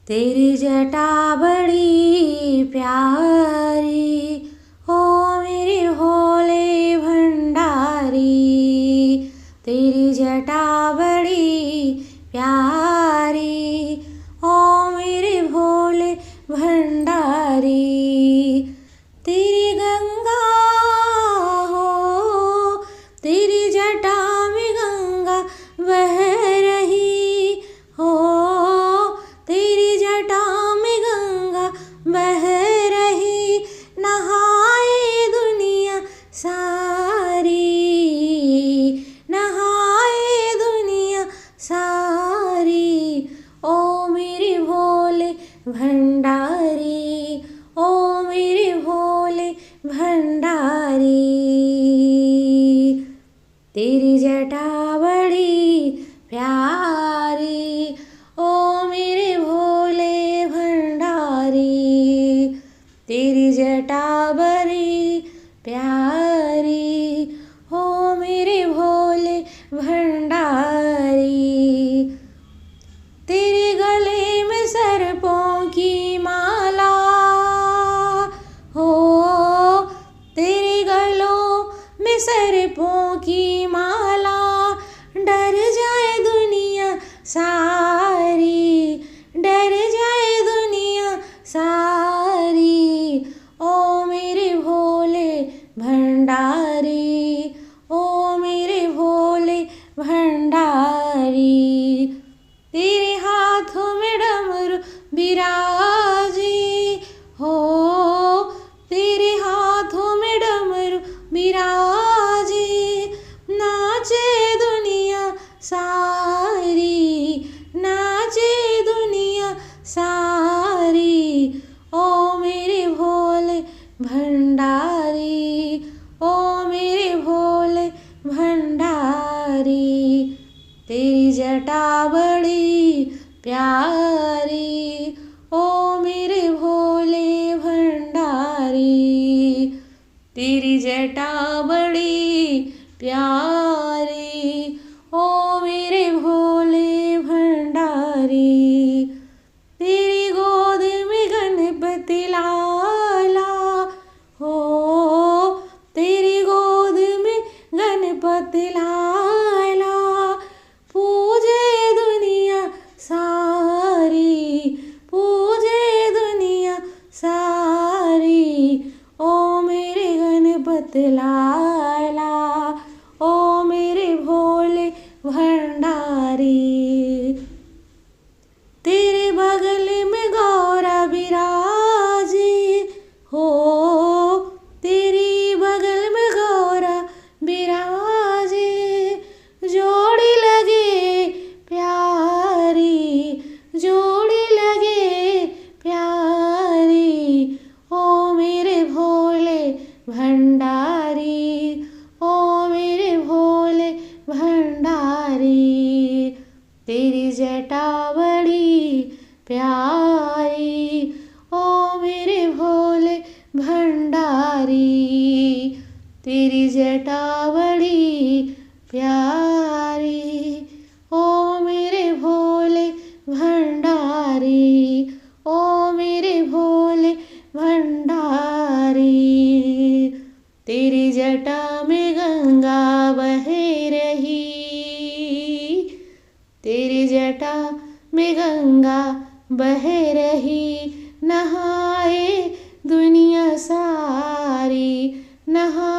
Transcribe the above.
तेरी जटा बड़ी प्यारी, ओ मेरे भोले भंडारी। तेरी जटा बड़ी प्यारी, ओ मेरे भोले भंडारी। तेरी गंगा हो, तेरी जटा में गंगा बह रही हो। तेरी जटा में गंगा बह रही, नहाए दुनिया सारी, नहाए दुनिया सारी। ओ मेरे भोले भंडारी, ओ मेरे भोले भंडारी। तेरी जटा बड़ी प्यारी, ओ मेरे भोले भंडारी। तेरी जटा बड़ी प्यारी, ओ मेरे भोले भंडारी। तेरे गले में सर्पों की माला हो, तेरे गलों में सर्पों की माला। डर जाए दुनिया सारी, डर जाए दुनिया सारी। ओ मेरे भोले भंडारी, ओ मेरे भोले भंडारी। तेरे हाथों में डमरू बिराजे हो, तेरे हाथों में डमरू बिराजे। नाचे दुनिया सारी, नाचे दुनिया सारी। ओ मेरे भोले भंडारी, ओ मेरे भोले भंडारी। तेरी जटा बड़ी प्यारी, ओ मेरे भोले भंडारी। तेरी जटा बड़ी प्यारी, ओ मेरे भोले भंडारी। तेरी गोद में गणपति लाला हो, तेरी गोद में गणपति लाला। पूजे दुनिया सारी, पूजे दुनिया सारी। ओ मेरे गणपति लाला, ओ मेरे भोले भंडारी। तेरे बगल में गौरा बिराजे हो, तेरी बगल में गौरा बिराजे। जोड़ी लगे प्यारी, जोड़ी लगे प्यारी। ओ मेरे भोले भंडारी, ओ मेरे भोले भंडारी। तेरी जटा बड़ी प्यारी, ओ मेरे भोले भंडारी। तेरी जटा बड़ी प्यारी, ओ मेरे भोले भंडारी, ओ मेरे भोले भंडारी। तेरी जटा में गंगा बह रही, तेरी जटा में गंगा बह रही। नहाए दुनिया सारी, नहा